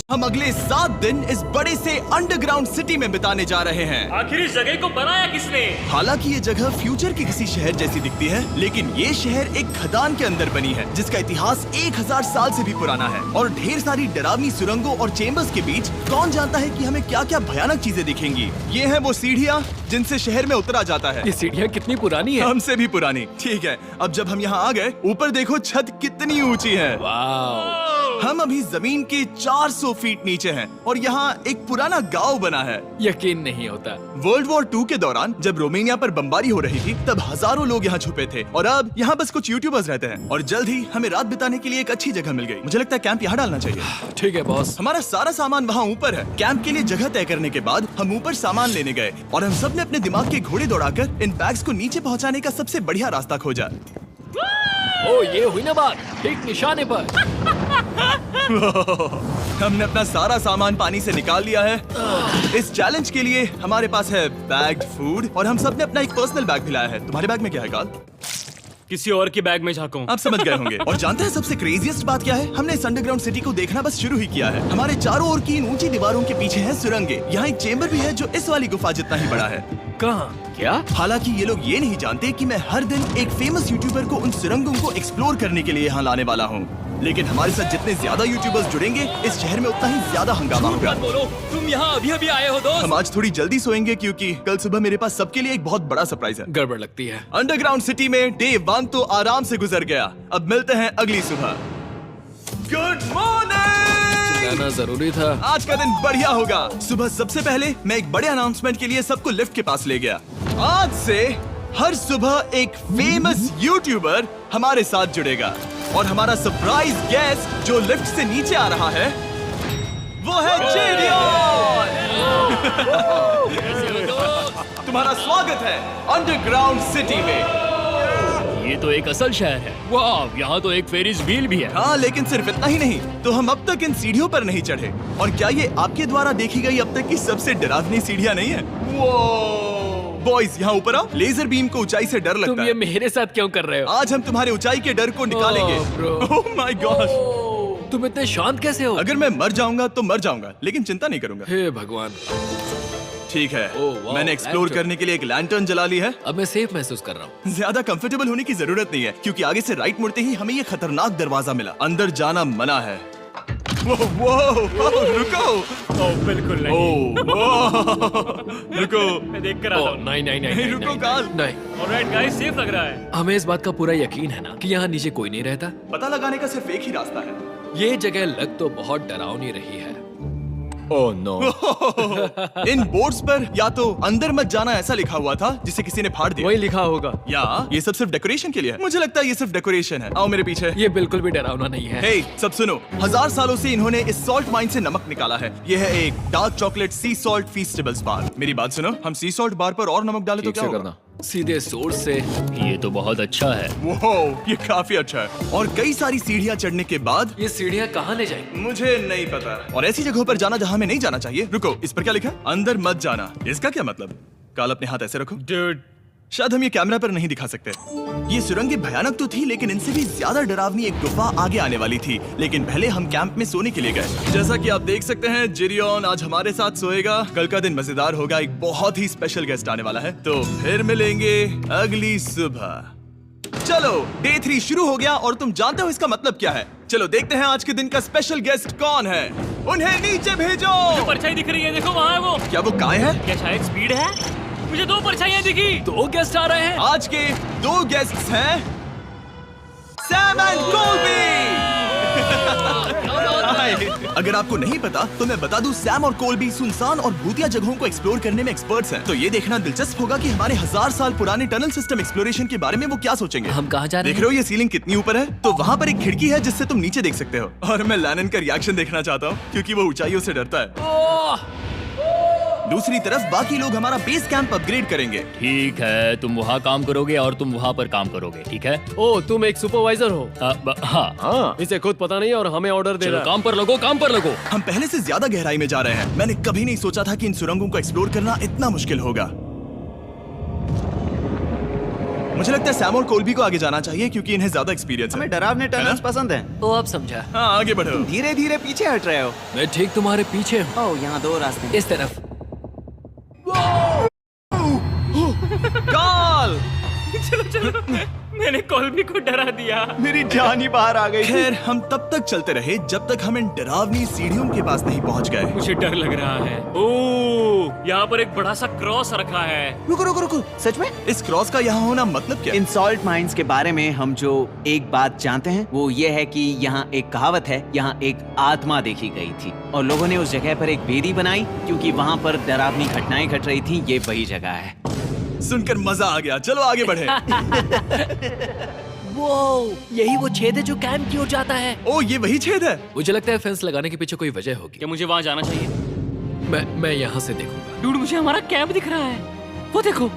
हम अगले 7 दिन इस बड़े से अंडरग्राउंड सिटी में बिताने जा रहे हैं। आखिर इस जगह को बनाया किसने? हालांकि ये जगह फ्यूचर के किसी शहर जैसी दिखती है, लेकिन ये शहर एक खदान के अंदर बनी है जिसका इतिहास 1000 साल से भी पुराना है और ढेर सारी डरावनी सुरंगों और चेम्बर्स के बीच कौन जानता है कि हमें क्या क्या भयानक चीजें दिखेंगी। ये है वो सीढ़ियाँ जिनसे शहर में उतरा जाता है। ये सीढ़ियाँ कितनी पुरानी है? हमसे भी पुरानी। ठीक है, अब जब हम यहाँ आ गए, ऊपर देखो छत कितनी ऊंची है। वाव! हम अभी जमीन के 400 फीट नीचे हैं और यहाँ एक पुराना गांव बना है। यकीन नहीं होता। वर्ल्ड वॉर 2 के दौरान जब रोमानिया पर बमबारी हो रही थी तब हजारों लोग यहाँ छुपे थे और अब यहाँ बस कुछ यूट्यूबर्स रहते हैं और जल्द ही हमें रात बिताने के लिए एक अच्छी जगह मिल गई। मुझे लगता है कैंप यहाँ डालना चाहिए। ठीक है बॉस। हमारा सारा सामान वहाँ ऊपर है। कैंप के लिए जगह तय करने के बाद हम ऊपर सामान लेने गए और हम सब ने अपने दिमाग के घोड़े दौड़ाकर इन बैग्स को नीचे पहुँचाने का सबसे बढ़िया रास्ता खोजा। ओ, ये हुई ना बात, ठीक निशाने पर। हमने अपना सारा सामान पानी से निकाल लिया है। इस चैलेंज के लिए हमारे पास है बैग्ड फूड और हम सब ने अपना एक पर्सनल बैग भी लाया है। तुम्हारे बैग में क्या है काल? किसी और के बैग में झांकूं। आप समझ गए होंगे। और जानते हैं सबसे क्रेजीएस्ट बात क्या है? हमने इस अंडरग्राउंड सिटी को देखना बस शुरू ही किया है। हमारे चारों ओर की इन ऊंची दीवारों के पीछे है सुरंगे। यहाँ एक चेम्बर भी है जो इस वाली गुफा जितना ही बड़ा है। कहाँ? क्या? हालांकि ये लोग ये नहीं जानते कि मैं हर दिन एक फेमस यूट्यूबर को उन सुरंगों को एक्सप्लोर करने के लिए यहाँ लाने वाला हूँ। लेकिन हमारे साथ जितने ज्यादा यूट्यूबर्स जुड़ेंगे इस शहर में उतना ही ज्यादा हंगामा होगा। मत बोलो, तुम यहाँ अभी आए हो दोस्त। हम आज थोड़ी जल्दी सोएंगे क्योंकि कल सुबह मेरे पास सबके लिए एक बहुत बड़ा सरप्राइज है। गड़बड़ लगती है। अंडरग्राउंड सिटी में डे 1 तो आराम से गुजर गया। अब मिलते हैं अगली सुबह। Good morning. जाना जरूरी था। आज का दिन बढ़िया होगा। सुबह सबसे पहले मैं एक बड़े अनाउंसमेंट के लिए सबको लिफ्ट के पास ले गया। आज से हर सुबह एक फेमस यूट्यूबर हमारे साथ जुड़ेगा और हमारा सरप्राइज गेस्ट जो लिफ्ट से नीचे आ रहा है वो है जेडियन। तुम्हारा स्वागत है अंडरग्राउंड सिटी में। ये तो एक असल शहर है। वाह, यहाँ तो एक फेरिस व्हील भी है। हाँ, लेकिन सिर्फ इतना ही नहीं, तो हम अब तक इन सीढ़ियों पर नहीं चढ़े। और क्या ये आपके द्वारा देखी गई अब तक की सबसे डरावनी सीढ़ियाँ नहीं है? बॉयज यहाँ ऊपर आओ। लेजर बीम को ऊंचाई से डर लगता है। तुम ये मेरे साथ क्यों कर रहे हो? आज हम तुम्हारे ऊंचाई के डर को निकालेंगे। ओह माय गॉड, तुम इतने शांत कैसे हो? अगर मैं मर जाऊंगा तो मर जाऊंगा, लेकिन चिंता नहीं करूंगा। हे भगवान। ठीक है, वाह, मैंने एक्सप्लोर लैंटर्न। करने के लिए एक लैंटर्न जला ली है। अब मैं सेफ महसूस कर रहा हूँ। ज्यादा कंफर्टेबल होने की जरूरत नहीं है क्योंकि आगे से राइट मुड़ते ही हमें ये खतरनाक दरवाजा मिला। अंदर जाना मना है। वो रुको। बिल्कुल नहीं। रुको। मैं देख कर आता हूँ। नहीं, रुको काल। नहीं। ऑलराइट गाइस, सेफ लग रहा है। हमें इस बात का पूरा यकीन है ना कि यहाँ नीचे कोई नहीं रहता। पता लगाने का सिर्फ एक ही रास्ता है। ये जगह लग तो बहुत डरावनी रही है। Oh no. इन बोर्ड्स पर या तो अंदर मत जाना ऐसा लिखा हुआ था जिसे किसी ने फाड़ दिया। वही लिखा होगा। या ये सब सिर्फ डेकोरेशन के लिए है। मुझे लगता है ये सिर्फ डेकोरेशन है। आओ मेरे पीछे। ये बिल्कुल भी डरावना नहीं है। हे, सब सुनो। 1000 सालों से इन्होंने इस सॉल्ट माइन से नमक निकाला है। ये है एक डार्क चॉकलेट सी सॉल्ट फीस्टेबल्स बार। मेरी बात सुनो, हम सी सॉल्ट बार पर और नमक डाले तो ठीक क्या से होगा? सीधे सोर्स से। ये तो बहुत अच्छा है। वो ये काफी अच्छा है। और कई सारी सीढ़ियाँ चढ़ने के बाद ये सीढ़ियाँ कहाँ ले जाएंगी? मुझे नहीं पता। और ऐसी जगहों पर जाना जहाँ हमें नहीं जाना चाहिए। रुको, इस पर क्या लिखा है? अंदर मत जाना। इसका क्या मतलब? काल अपने हाथ ऐसे रखो। डूड, शायद हम ये कैमरा पर नहीं दिखा सकते। ये सुरंगें भयानक तो थी, लेकिन इनसे भी ज्यादा डरावनी एक गुफा आगे आने वाली थी। लेकिन पहले हम कैंप में सोने के लिए गए। जैसा कि आप देख सकते हैं, जिरियन आज हमारे साथ सोएगा। कल का दिन मजेदार होगा। एक बहुत ही स्पेशल गेस्ट आने वाला है। तो फिर मिलेंगे अगली सुबह। चलो, डे 3 शुरू हो गया और तुम जानते हो इसका मतलब क्या है? चलो देखते हैं आज के दिन का स्पेशल गेस्ट कौन है। उन्हें नीचे भेजो। परछाई दिख रही है, देखो वहाँ है वो। क्या वो काय है? क्या शायद स्पीड है? मुझे 2 परछाइयाँ दिखी। 2 गेस्ट आ रहे हैं। आज के 2 गेस्ट्स हैं सैम एंड कोल्बी। अगर आपको नहीं पता तो मैं बता दूं, सैम और कोल्बी सुनसान और भूतिया जगहों को एक्सप्लोर करने में एक्सपर्ट्स हैं। तो ये देखना दिलचस्प होगा कि हमारे 1000 साल पुराने टनल सिस्टम एक्सप्लोरेशन के बारे में वो क्या सोचेंगे। हम कहाँ जा रहे देख रहे हो ये सीलिंग कितनी ऊपर है? तो वहाँ पर एक खिड़की है जिससे तुम नीचे देख सकते हो। और मैं लैनन का रिएक्शन देखना चाहता हूँ क्योंकि वो ऊंचाइयों से डरता है। दूसरी तरफ बाकी लोग हमारा बेस कैंप अपग्रेड करेंगे। ठीक है, तुम वहाँ काम करोगे और तुम वहाँ पर काम करोगे, ठीक है? ओ, तुम एक सुपरवाइजर हो? हाँ। इसे खुद पता नहीं और हमें ऑर्डर दे चलो रहा है। काम पर लगो, काम पर लगो। हम पहले से ज्यादा गहराई में जा रहे हैं। मैंने कभी नहीं सोचा था कि इन सुरंगों को एक्सप्लोर करना इतना मुश्किल होगा। मुझे लगता है सैम और कोल्बी को आगे जाना चाहिए क्योंकि इन्हें ज्यादा एक्सपीरियंस है। हमें डरावने टनल्स पसंद हैं। ओ अब समझा। हाँ आगे बढ़ो। धीरे धीरे पीछे हट रहे हो। मैं ठीक तुम्हारे पीछे हूँ। ओह, यहाँ 2 रास्ते हैं। इस तरफ। कॉल। मैंने कोल्बी को डरा दिया। मेरी जान ही बाहर आ गई। खैर हम तब तक चलते रहे जब तक हम इन डरावनी सीढ़ियों के पास नहीं पहुंच गए। मुझे डर लग रहा है। ओह, यहाँ पर एक बड़ा सा क्रॉस रखा है। रुको रुको रुको, सच में? इस क्रॉस का यहाँ होना मतलब क्या? इन सॉल्ट माइंस के बारे में हम जो एक बात जानते हैं वो ये है कि यहाँ एक कहावत है, यहाँ एक आत्मा देखी गई थी और लोगों ने उस जगह पर एक बेदी बनाई क्योंकि वहाँ पर डरावनी घटनाएं घट रही थी। ये वही जगह है। सुनकर मजा आ गया। चलो आगे बढ़े। वो यही वो छेद है जो कैंप की ओर जाता है। ओ ये वही छेद है। मुझे लगता है फेंस लगाने के पीछे कोई वजह होगी। क्या मुझे वहाँ जाना चाहिए? मैं यहाँ से देखूंगा। डूड, मुझे हमारा कैंप दिख रहा है। वो देखो।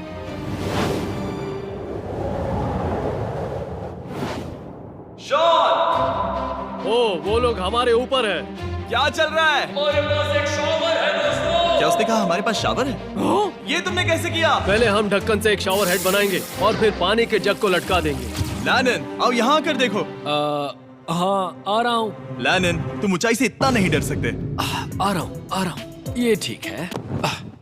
शॉन, ओ वो लोग हमारे ऊपर है। क्या चल रहा है? क्या उसने कहा हमारे पास शावर है? ये तुमने कैसे किया? पहले हम ढक्कन से एक शावर हेड बनाएंगे और फिर पानी के जग को लटका देंगे। लैनन आओ यहाँ आकर देखो। हाँ आ रहा हूँ। लैनन तुम ऊंचाई से इतना नहीं डर सकते। आ रहा हूँ। ये ठीक है।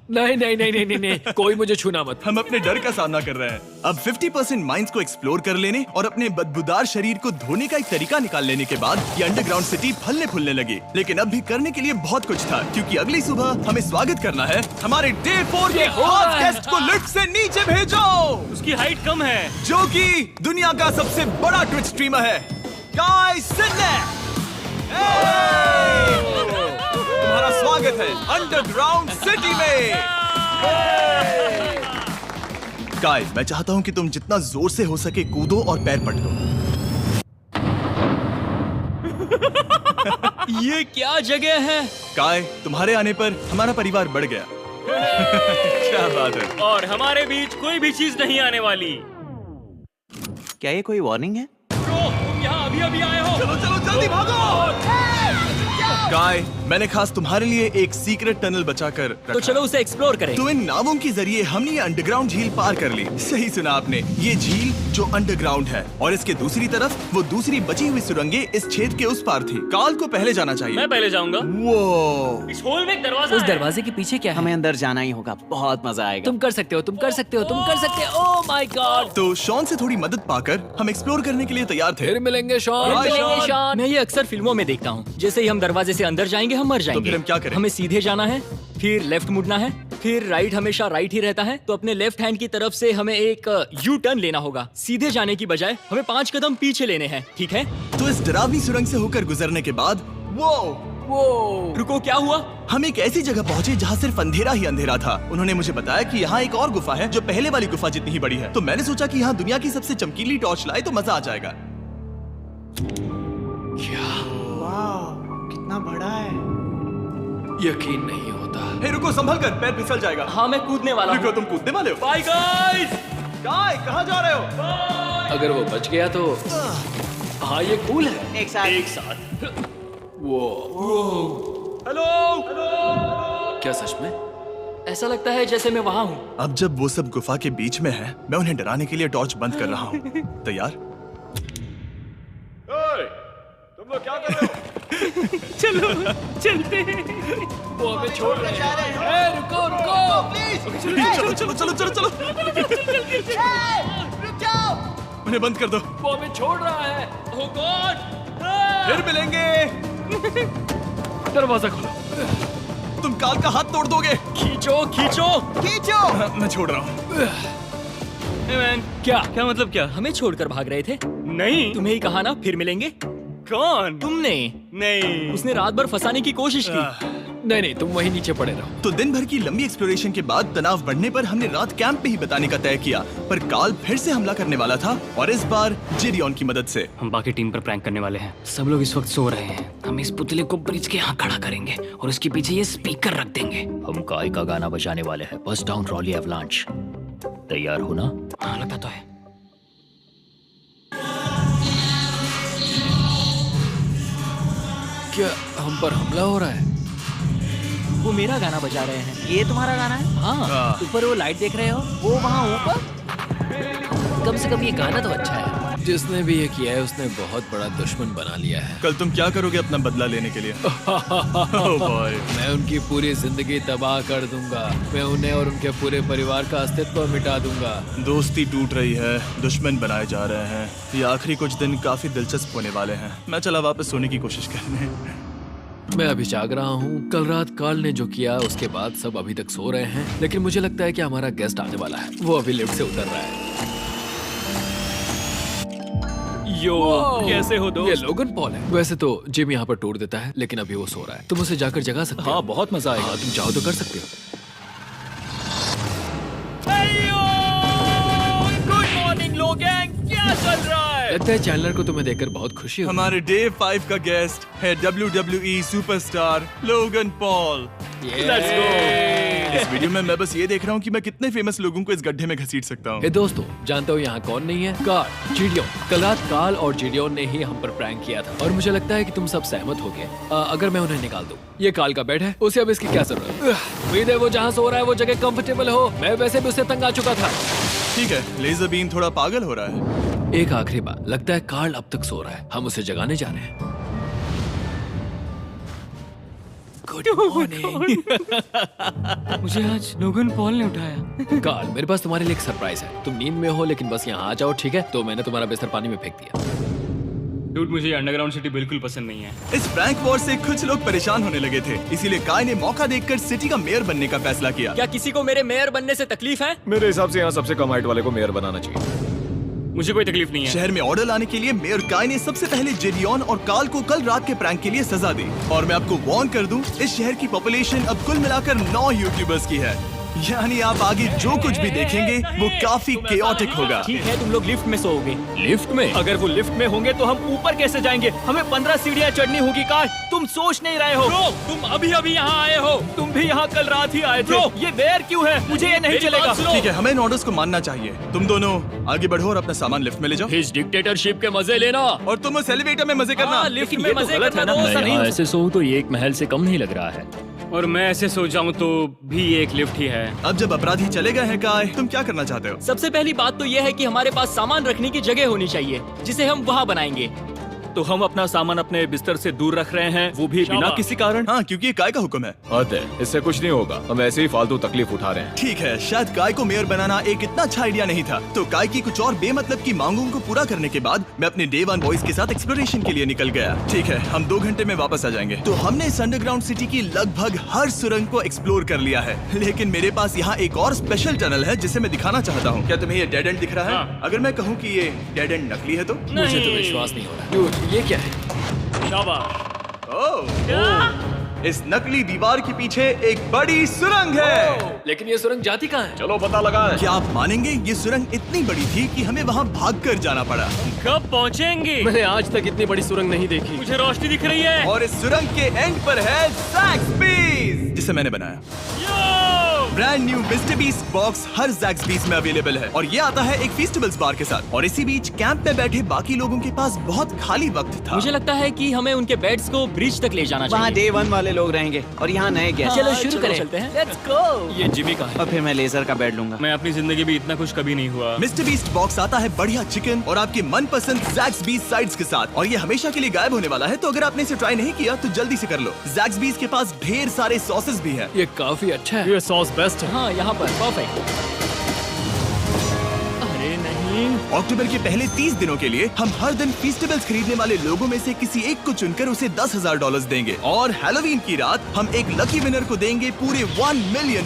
नहीं नहीं नहीं नहीं नहीं, कोई मुझे छूना मत। हम अपने डर का सामना कर रहे हैं। अब 50% माइंस को एक्सप्लोर कर लेने और अपने बदबूदार शरीर को धोने का एक तरीका निकाल लेने के बाद ये अंडरग्राउंड सिटी फलने फूलने लगी। लेकिन अब भी करने के लिए बहुत कुछ था क्योंकि अगली सुबह हमें स्वागत करना है। हमारे डे 4 के खास गेस्ट को लिफ्ट से नीचे भेजो, उसकी हाइट कम है। जो कि दुनिया का सबसे बड़ा ट्विच स्ट्रीमर है, गाय सिडनेक। तुम्हारा स्वागत है अंडरग्राउंड सिटी में। गाय, मैं चाहता हूँ कि तुम जितना जोर से हो सके कूदो और पैर पटको। ये क्या जगह है? गाय, तुम्हारे आने पर हमारा परिवार बढ़ गया। क्या बात है। और हमारे बीच कोई भी चीज नहीं आने वाली। क्या ये कोई वार्निंग है? ब्रो, तुम यहाँ अभी आए हो। चलो चलो जल्दी भागो। गाय, मैंने खास तुम्हारे लिए एक सीक्रेट टनल बचाकर रखा। तो चलो उसे एक्सप्लोर करें। तो इन नावों के जरिए हमने ये अंडरग्राउंड झील पार कर ली। सही सुना आपने, ये झील जो अंडरग्राउंड है और इसके दूसरी तरफ वो दूसरी बची हुई सुरंगें इस छेद के उस पार थी। काल को पहले जाना चाहिए। मैं पहले जाऊंगा। वो इस होल में एक दरवाजा उस है। दरवाजे के पीछे क्या है? हमें अंदर जाना ही होगा, बहुत मजा आएगा। तुम कर सकते हो, तुम कर सकते हो, तुम कर सकते हो। Oh my God. तो शॉन से थोड़ी मदद पाकर हम एक्सप्लोर करने के लिए तैयार थे। फिर मिलेंगे शॉन। Bye, मिलेंगे, शॉन। मैं ये अक्सर फिल्मों में देखता हूँ। जैसे ही हम दरवाजे से अंदर जाएंगे हम मर जाएंगे। फिर हम क्या करें? हमें सीधे जाना है, फिर लेफ्ट मुड़ना है, फिर राइट हमेशा राइट ही रहता है। तो अपने लेफ्ट हैंड की तरफ से हमें एक यू टर्न लेना होगा। सीधे जाने की बजाय हमें 5 कदम पीछे लेने हैं, ठीक है? तो इस डरावनी सुरंग से होकर गुजरने के बाद वो रुको, क्या हुआ? हम एक ऐसी जगह पहुंचे जहाँ सिर्फ अंधेरा ही अंधेरा था। उन्होंने मुझे बताया कि यहाँ एक और गुफा है जो पहले वाली गुफा जितनी ही बड़ी है। तो मैंने सोचा कि यहाँ दुनिया की सबसे चमकीली टॉर्च लाए तो मजा आ जाएगा। कितना बड़ा है। यकीन नहीं होता। हे रुको, संभल कर, पैर फिसल जाएगा। हाँ, मैं कूदने वाला रुको, हूँ। तुम कूदने वाले हो? Bye guys. गाय, कहाँ जा रहे हो? अगर वो बच गया तो हाँ ये कूल है। एक साथ। एक साथ। हेलो। क्या सच में? ऐसा लगता है जैसे मैं वहाँ हूँ। अब जब वो सब गुफा के बीच में है, मैं उन्हें डराने के लिए टॉर्च बंद कर रहा हूँ। तैयार? तुम लोग क्या कर रहे हो? चलो चलते हैं। वो हमें छोड़ रहे हैं। रुको रुको। चलो चलो चलो चलो चलो। उन्हें बंद कर दो। वो हमें छोड़ रहा है। Oh God! फिर मिलेंगे। दरवाजा खोलो। तुम काल का हाथ तोड़ दोगे। खींचो खींचो। हाँ, मैं छोड़ रहा हूँ। Hey man, क्या मतलब क्या? हमें छोड़कर भाग रहे थे। नहीं। तुम्हें ही कहा ना फिर मिलेंगे। कौन? तुमने। नहीं। उसने रात भर फंसाने की कोशिश की। नहीं तुम वहीं नीचे पड़े रहो। तो दिन भर की लंबी एक्सप्लोरेशन के बाद तनाव बढ़ने पर हमने रात कैंप पे ही बिताने का तय किया। पर काल फिर से हमला करने वाला था और इस बार जिरियन की मदद से। हम बाकी टीम पर प्रैंक करने वाले हैं। सब लोग इस वक्त सो रहे हैं। हम इस पुतले को ब्रिज के यहाँ खड़ा करेंगे और उसके पीछे ये स्पीकर रख देंगे। हम काय का गाना बजाने वाले हैं, बस्ट डाउन रॉली एवलांच। तैयार हो ना? हाँ, लगता तो है। क्या हम पर हमला हो रहा है? वो मेरा गाना बजा रहे हैं। ये तुम्हारा गाना है? हाँ, ऊपर वो लाइट देख रहे हो? वो वहाँ ऊपर? कम से कम ये गाना तो अच्छा है। जिसने भी ये किया है उसने बहुत बड़ा दुश्मन बना लिया है। कल तुम क्या करोगे अपना बदला लेने के लिए? Oh boy. मैं उनकी पूरी जिंदगी तबाह कर दूंगा। मैं उन्हें और उनके पूरे परिवार का अस्तित्व मिटा दूंगा। दोस्ती टूट रही है, दुश्मन बनाए जा रहे हैं। ये आखिरी कुछ दिन काफी दिलचस्प होने वाले हैं। मैं चला वापस सोने की कोशिश करने। मैं अभी जाग रहा हूँ। कल रात कार्ल ने जो किया उसके बाद सब अभी तक सो रहे हैं, लेकिन मुझे लगता है कि हमारा गेस्ट आने वाला है। वो अभी लिफ्ट से उतर रहा है। यो, कैसे हो ये दोस्त? लोगन पॉल है। वैसे तो जिम यहाँ पर टूट देता है, लेकिन अभी वो सो रहा है। तुम उसे जाकर जगा सकते हो। हाँ, बहुत मजा आएगा। हाँ, तुम चाहो तो कर सकते हो। गुड मॉर्निंग लोगैंग, क्या चल रहा है? लगता है चैनलर को तुम्हें देखकर बहुत खुशी हुई। हमारे डे 5 का गेस्ट है WWE superstar Logan Paul. Let's go. इस वीडियो में मैं बस ये देख रहा हूँ कि मैं कितने फेमस लोगों को इस गड्ढे में घसीट सकता हूँ। ए दोस्तों, जानते हो यहाँ कौन नहीं है? कार्ल, जिडियोन। कल रात कार्ल और जिडियोन ने ही हम पर प्रैंक किया था और मुझे लगता है कि तुम सब सहमत हो गए। अगर मैं उन्हें निकाल दूं। ये कार्ल का बेड है, उसे अब इसकी क्या जरूरत है? उम्मीद है वो जहाँ सो रहा है वो जगह कंफर्टेबल हो। मैं वैसे भी उससे तंग आ चुका था। ठीक है, लेजर बीम थोड़ा पागल हो रहा है। एक आखिरी बात, लगता है कार्ल अब तक सो रहा है। हम उसे जगाने जा रहे हैं। Good morning. मुझे आज लोगन पॉल ने उठाया। कार्ल, मेरे पास तुम्हारे लिए एक सरप्राइज है। तुम नींद में हो लेकिन बस यहाँ आ जाओ, ठीक है? तो मैंने तुम्हारा बिस्तर पानी में फेंक दिया। डूड, मुझे अंडरग्राउंड सिटी बिल्कुल पसंद नहीं है। इस प्रैंक वॉर से कुछ लोग परेशान होने लगे थे, इसीलिए काय ने मौका देखकर सिटी का मेयर बनने का फैसला किया। क्या किसी को मेरे मेयर बनने से तकलीफ है? मेरे हिसाब से यहाँ सबसे कम हाइट वाले को मेयर बनाना चाहिए। मुझे कोई तकलीफ नहीं है। शहर में ऑर्डर लाने के लिए मेयर काय ने सबसे पहले जेडियन और कार्ल को कल रात के प्रैंक के लिए सजा दी। और मैं आपको वार्न कर दूं, इस शहर की पॉपुलेशन अब कुल मिलाकर 9 यूट्यूबर्स की है। यानी आप आगे जो कुछ भी देखेंगे वो काफी केओटिक होगा। ठीक है, तुम लोग लिफ्ट में सोओगे। लिफ्ट में? अगर वो लिफ्ट में होंगे तो हम ऊपर कैसे जाएंगे? हमें 15 सीढ़ियाँ चढ़नी होगी। काय, तुम सोच नहीं रहे हो? ब्रो, तुम अभी अभी यहाँ आए हो। तुम भी यहाँ कल रात ही आए थे। ये वेयर क्यों है? मुझे ये नहीं मेरी चलेगा। बात सुनो। ठीक है, हमें इन ऑर्डर्स को मानना चाहिए। तुम दोनों आगे बढ़ो और अपना सामान लिफ्ट में ले जाओ। इस डिक्टेटरशिप के मजे लेना। और तुम उस एलिवेटर में मजे करना। हाँ, लिफ्ट लेकिन में ये तो मजे गलत करना है ना? दोस्त, नहीं, नहीं हो हाँ, ऐसे सोऊं तो ये एक महल से कम नहीं लग रहा है। और मैं ऐसे सो जाऊं तो भी ये एक लिफ्ट ही है। अब जब अपराधी चले गए हैं काय, तुम क्या करना चाहते हो? सबसे पहली बात तो यह है कि हमारे पास सामान रखने की जगह होनी चाहिए, जिसे हम वहाँ बनाएंगे। तो हम अपना सामान अपने बिस्तर से दूर रख रहे हैं, वो भी बिना किसी कारण। हाँ, क्योंकि ये काय का हुक्म है। अतः इससे कुछ नहीं होगा, हम ऐसे ही फालतू तकलीफ उठा रहे हैं। ठीक है, शायद काय को मेयर बनाना एक इतना अच्छा आइडिया नहीं था। तो काय की कुछ और बेमतलब की मांगों को पूरा करने के बाद मैं अपने डे 1 बॉयज के साथ एक्सप्लोरेशन के लिए निकल गया। ठीक है, हम 2 घंटे में वापस आ जाएंगे। तो हमने इस अंडरग्राउंड सिटी की लगभग हर सुरंग को एक्सप्लोर कर लिया है, लेकिन मेरे पास यहाँ एक और स्पेशल टनल है जिसे मैं दिखाना चाहता हूँ। क्या तुम्हें ये डेड एंड दिख रहा है? हाँ। अगर मैं कहूँ कि ये डेड एंड नकली है तो? मुझे तो विश्वास नहीं हो रहा। Dude, ये क्या है? शाबाश। ओह, इस नकली दीवार के पीछे एक बड़ी सुरंग है। लेकिन ये सुरंग जाती कहाँ है? चलो पता लगाएं। क्या आप मानेंगे, ये सुरंग इतनी बड़ी थी कि हमें वहाँ भागकर जाना पड़ा। कब पहुँचेंगे? मैंने आज तक इतनी बड़ी सुरंग नहीं देखी। मुझे रोशनी दिख रही है। और इस सुरंग के एंड पर है ज़ैक्सबीज़, जिसे मैंने बनाया। Brand new Mister Beast box हर ज़ैक्सबीज़ में अवेलेबल है और ये आता है एक फेस्टिवल्स बार के साथ। और इसी बीच कैंप में बैठे बाकी लोगों के पास बहुत खाली वक्त था। मुझे लगता है कि हमें उनके बेड्स को ब्रिज तक ले जाना वहाँ चाहिए। डे 1 वाले लोग रहेंगे और यहाँ नए गेस्ट। चलो शुरू करें। चलते हैं। Let's go। ये जिमी का है। और फिर मैं लेजर का बेड लूंगा। मैं अपनी जिंदगी में इतना खुश कभी नहीं हुआ। मिस्टर बीस्ट बॉक्स आता है बढ़िया चिकन और आपके मनपसंद ज़ैक्सबीज़ साइड्स के साथ, और ये हमेशा के लिए गायब होने वाला है। तो अगर आपने इसे ट्राई नहीं किया तो जल्दी से कर लो। ज़ैक्सबीज़ के पास ढेर सारे सॉसेस भी है। ये काफी अच्छा है। ये सॉस बेस्ट है। हाँ, यहाँ पर परफेक्ट। अरे नहीं। अक्टूबर के पहले 30 दिनों के लिए हम हर दिन फेस्टिवल्स खरीदने वाले लोगों में से किसी एक को चुनकर उसे $10,000 देंगे, और हैलोवीन की रात हम एक लकी विनर को देंगे पूरे $1 मिलियन।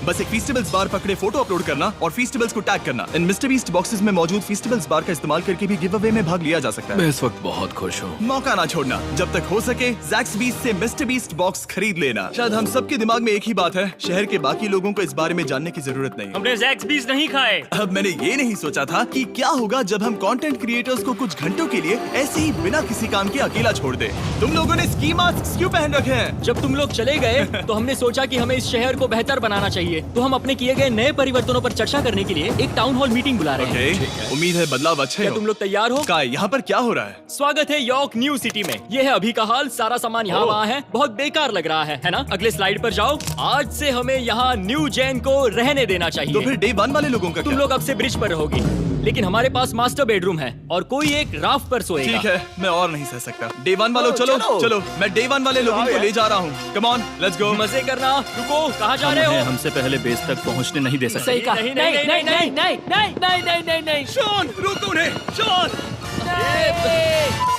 बस एक फेस्टिवल्स बार पकड़े फोटो अपलोड करना और फेस्टिवल्स को टैग करना। इन मिस्टर बीस्ट बॉक्सेस में मौजूद फेस्टिवल्स बार का इस्तेमाल करके भी गिव अवे में भाग लिया जा सकता है। मैं इस वक्त बहुत खुश हूँ। मौका ना छोड़ना, जब तक हो सके ज़ैक्सबीज़ से मिस्टर बीस्ट बॉक्स खरीद लेना। शायद हम सबके दिमाग में एक ही बात है, शहर के बाकी लोगों को इस बारे में जानने की जरूरत नहीं। हमने ज़ैक्सबीज़ नहीं खाए। अब मैंने ये नहीं सोचा था कि क्या होगा जब हम कंटेंट क्रिएटर्स को कुछ घंटों के लिए ऐसे ही बिना किसी काम के अकेला छोड़ दे। तुम लोगों ने स्की मास्क क्यों पहन रखे हैं? जब तुम लोग चले गए तो हमने सोचा कि हमें इस शहर को बेहतर बनाना चाहिए। तो हम अपने किए गए नए परिवर्तनों पर चर्चा करने के लिए एक टाउन हॉल मीटिंग बुला रहे हैं। Okay, उम्मीद है बदलाव अच्छे क्या हो। तुम लोग तैयार हो? काय, यहाँ पर क्या हो रहा है? स्वागत है यॉर्क न्यू सिटी में। ये है अभी का हाल। सारा सामान यहाँ वहाँ है। बहुत बेकार लग रहा है ना? अगले स्लाइड पर जाओ। आज से हमें यहाँ न्यू जेन को रहने देना चाहिए। तो फिर डे 1 वाले लोगों का तुम क्या? लोग अब से ब्रिज पर रहोगे। लेकिन हमारे पास मास्टर बेडरूम है और कोई एक राफ्ट पर सोएगा। ठीक है, मैं और नहीं सह सकता। डे 1 वालों चलो चलो, मैं डे 1 वाले लोगों को ले जा रहा हूँ। Come on, let's go. मजे करना। रुको, कहाँ जा रहे हो? हमसे पहले बेस तक पहुंचने नहीं दे सकते। सही कहा। नहीं नहीं नहीं नहीं नहीं नहीं नहीं नहीं नहीं नहीं। शॉन, रोको उन्हें, शॉन।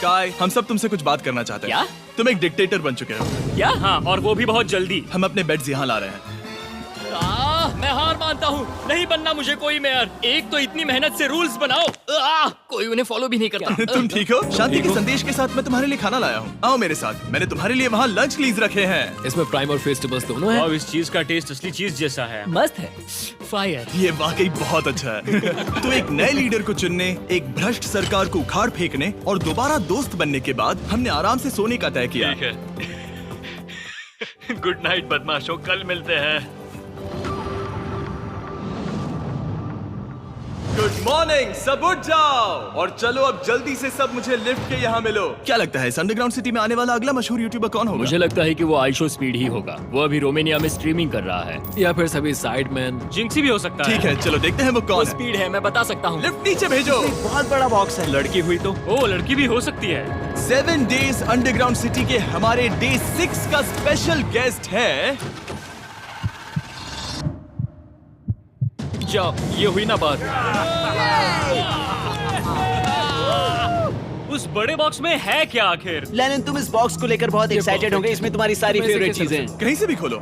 काय, हम सब तुमसे कुछ बात करना चाहते हैं। क्या? तुम एक डिक्टेटर बन चुके हो। क्या? हाँ, और वो भी बहुत जल्दी। हम अपने बेड्स यहाँ ला रहे हैं। मैं हार मानता हूँ। नहीं बनना मुझे कोई मेयर। एक तो इतनी मेहनत से रूल्स बनाओ, कोई उन्हें फॉलो भी नहीं करता। तुम ठीक हो? शांति के संदेश के साथ मैं तुम्हारे लिए खाना लाया हूँ। आओ मेरे साथ, मैंने तुम्हारे लिए वहाँ लंच लीज रखे हैं। इसमें प्राइम और फेस्टिवल्स दोनों हैं। और इस चीज का टेस्ट असली चीज जैसा है। मस्त है। फायर। ये वाकई बहुत अच्छा है। तो एक नए लीडर को चुनने, एक भ्रष्ट सरकार को उखाड़ फेंकने और दोबारा दोस्त बनने के बाद हमने आराम से सोने का तय किया। गुड नाइट बदमाशों, कल मिलते हैं। गुड मॉर्निंग, सब उठ जाओ और चलो अब जल्दी से सब मुझे लिफ्ट के यहाँ मिलो। क्या लगता है इस अंडरग्राउंड सिटी में आने वाला अगला मशहूर यूट्यूबर कौन होगा? मुझे लगता है कि वो आइशो स्पीड ही होगा। वो अभी रोमानिया में स्ट्रीमिंग कर रहा है। या फिर सभी साइडमैन। जिंक्सी भी हो सकता है। ठीक है, चलो देखते हैं वो कौन है। स्पीड है, मैं बता सकता हूँ। लिफ्ट नीचे भेजो। बहुत बड़ा बॉक्स है। लड़की हुई तो ओ, लड़की भी हो सकती है। 7 डेज अंडरग्राउंड सिटी के हमारे डे 6 का स्पेशल गेस्ट है। जाओ, ये हुई ना बात। उस बड़े बॉक्स में है क्या आखिर? लेनिन, तुम इस बॉक्स को लेकर बहुत एक्साइटेड होंगे। इसमें तुम्हारी सारी इसमें से फेवरेट किस तरह चीजें। कहीं से भी खोलो।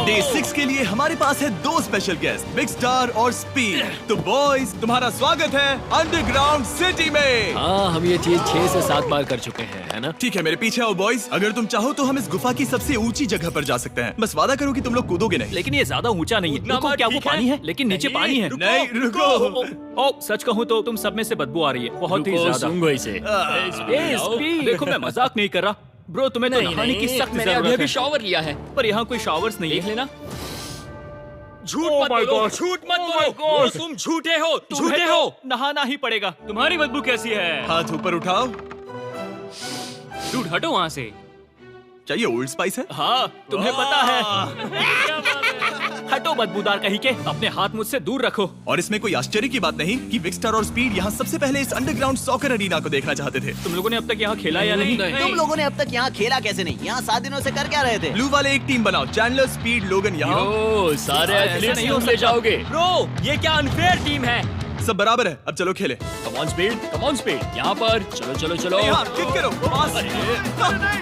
डे 6 के लिए हमारे पास है 2 स्पेशल गेस्ट, बिग स्टार और स्पीड। तो बॉयज, तुम्हारा स्वागत है अंडरग्राउंड सिटी में। हाँ, हम ये चीज 6 से 7 बार कर चुके हैं, है ना? ठीक है, मेरे पीछे आओ बॉयज। अगर तुम चाहो तो हम इस गुफा की सबसे ऊंची जगह पर जा सकते हैं। बस वादा करो कि तुम लोग कूदोगे नहीं। लेकिन ये ज्यादा ऊंचा नहीं है। रुको, क्या वो पानी है? लेकिन नीचे पानी है। नहीं, रुको। ओ, सच कहूँ तो तुम सब में से बदबू आ रही है, बहुत ही ज्यादा। सूंघो इसे। देखो, मैं मजाक नहीं कर रहा ब्रो, तुम्हें तो नहाने की सख्त मैंने अभी जरूरत अभी है। शॉवर लिया है। पर यहाँ कोई शॉवर्स नहीं देख है। लेना। झूठ Oh मत my बोलो, God. झूठ मत Oh बोलो। my God. तुम झूठे हो, तुम्हें झूठे तो हो। नहाना ही पड़ेगा। तुम्हारी बदबू कैसी है? हाथ ऊपर उठाओ। डूड, हटो वहाँ से। क्या ये ओल्ड स्पाइस है? हाँ, तुम्हें पता है। हटो बदबूदार कहीं के, अपने हाथ मुझसे दूर रखो। और इसमें कोई आश्चर्य की बात नहीं कि बिग स्टार और स्पीड यहाँ सबसे पहले इस अंडरग्राउंड सॉकर अरीना को देखना चाहते थे। तुम लोगों ने अब तक यहाँ खेला या नहीं? तुम लोगों ने अब तक यहाँ खेला कैसे नहीं? यहाँ 7 दिनों से कर क्या रहे थे? ब्लू वाले एक टीम बनाओ, चैंडलर, स्पीड, लोगन यहाँ। ओ, सारे ऐसा एथलीट्स नहीं तुम हो ले सकता। जाओगे। ब्रो, ये क्या अनफेयर टीम है। सब बराबर है, अब चलो खेले। Come on speed, come on speed. यहाँ पर चलो चलो चलो। यहाँ किक करो, पास।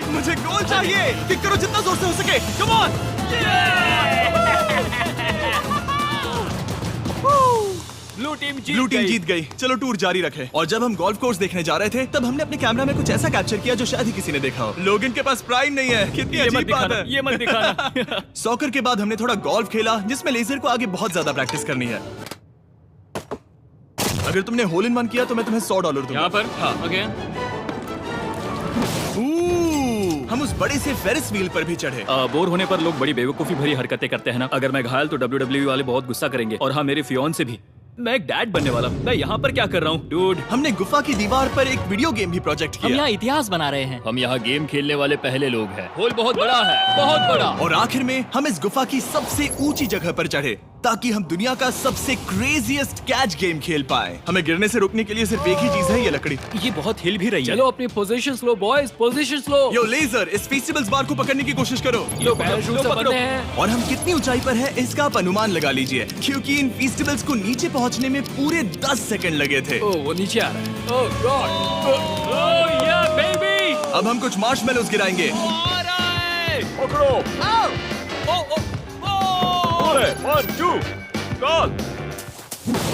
मुझे गोल चाहिए। किक करो जितना जोर से हो सके। Come on. ब्लू टीम जीत गई। चलो टूर जारी रखें। और जब हम गोल्फ कोर्स देखने जा रहे थे तब हमने अपने कैमरा में कुछ ऐसा कैप्चर किया जो शायद ही किसी ने देखा हो। लोगन के पास प्राइम नहीं है। कितनी ये मत अजीब बात दिखाना, है। ये मत दिखाना। सॉकर के बाद हमने थोड़ा गोल्फ खेला जिसमें लेजर को आगे बहुत ज्यादा प्रैक्टिस करनी है। अगर तुमने होल इन वन किया तो मैं तुम्हें $100 दूंगा। यहाँ पर? हाँ। ओके। हम उस बड़े से फेरिस व्हील पर भी चढ़े। बोर होने पर लोग बड़ी बेवकूफी भरी हरकतें करते हैं ना। अगर मैं घायल तो WWE वाले बहुत गुस्सा करेंगे। और हाँ, मेरे फियोन्से भी। मैं एक डैड बनने वाला हूँ। मैं यहाँ पर क्या कर रहा हूँ डूड? हमने गुफा की दीवार पर एक वीडियो गेम भी प्रोजेक्ट हम किया। यहाँ इतिहास बना रहे हैं। हम यहाँ गेम खेलने वाले पहले लोग हैं। होल बहुत बड़ा है, बहुत बड़ा। और आखिर में हम इस गुफा की सबसे ऊंची जगह पर चढ़े ताकि हम दुनिया का सबसे क्रेजीएस्ट कैच गेम खेल पाए। हमें गिरने से रोकने के लिए सिर्फ एक ही चीज है, ये लकड़ी। ये बहुत हिल भी रही है। चलो अपनी पोजीशंस लो बॉयज, पोजीशंस लो। यो लेजर, इस फेस्टिवल्स बार को पकड़ने की कोशिश करो। ये पैराशूट से बंधे हैं। और हम कितनी ऊंचाई पर हैं इसका आप अनुमान लगा लीजिए, क्योंकि इन फेस्टिवल्स को नीचे पहुंचने में पूरे 10 सेकंड लगे थे। ओ, वो नीचे आ रहा है। ओह गॉड। ओह या बेबी। अब हम कुछ मार्शमेलोस गिराएंगे। पकड़ो। अरे 1 2 कॉल।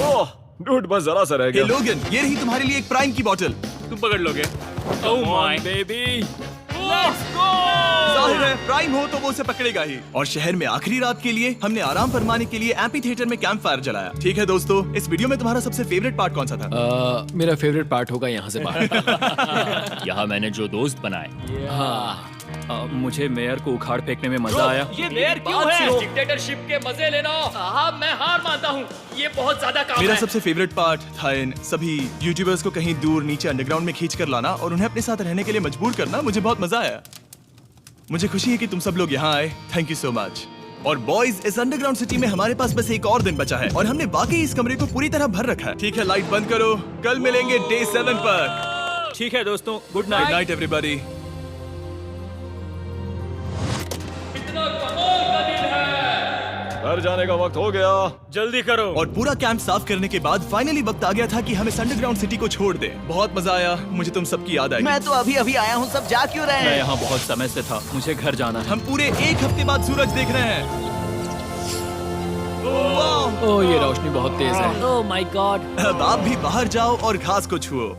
ओह डूड, बस जरा सा रह हे गया। लोगन, ये रही तुम्हारे लिए एक प्राइम की बोतल। तुम पकड़ लोगे? Oh my baby. Let's go. जाहिर है प्राइम हो तो वो उसे पकड़ेगा ही। और शहर में आखिरी रात के लिए हमने आराम फरमाने के लिए एम्पी थिएटर में कैंप फायर जलाया। ठीक है दोस्तों, इस वीडियो में तुम्हारा सबसे फेवरेट पार्ट कौन सा था? मेरा फेवरेट पार्ट होगा यहाँ से बाहर। यहाँ मैंने जो दोस्त बनाए। हाँ, मुझे मेयर को उखाड़ फेंकने में मजा आया। ये मेयर क्यों है? डिक्टेटरशिप के मजे लेना। हाँ, मैं हार मानता हूँ। ये बहुत ज्यादा काम मेरा है। सबसे फेवरेट पार्ट था इन सभी यूट्यूबर्स को कहीं दूर नीचे अंडरग्राउंड में खींच कर लाना और उन्हें अपने साथ रहने के लिए मजबूर करना। मुझे बहुत मजा आया। मुझे खुशी है कि तुम सब लोग यहाँ आए। Thank you so much. और बॉयज, इस अंडरग्राउंड सिटी में हमारे पास बस एक और दिन बचा है और हमने वाकई इस कमरे को पूरी तरह भर रखा है। ठीक है, लाइट बंद करो। कल मिलेंगे डे 7 पर। ठीक है दोस्तों, good good night. Night everybody. घर जाने का वक्त हो गया। जल्दी करो। और पूरा कैंप साफ करने के बाद फाइनली वक्त आ गया था कि हम इस अंडरग्राउंड सिटी को छोड़ दें। बहुत मजा आया। मुझे तुम सबकी याद आई। मैं तो अभी अभी आया हूँ, सब जा क्यों रहे मैं हैं? यहाँ बहुत समय से था, मुझे घर जाना है। हम पूरे एक हफ्ते बाद सूरज देख रहे हैं। वाह! ओह, ये रोशनी बहुत तेज है। Oh my God. अब आप भी बाहर जाओ और घास को छुओ।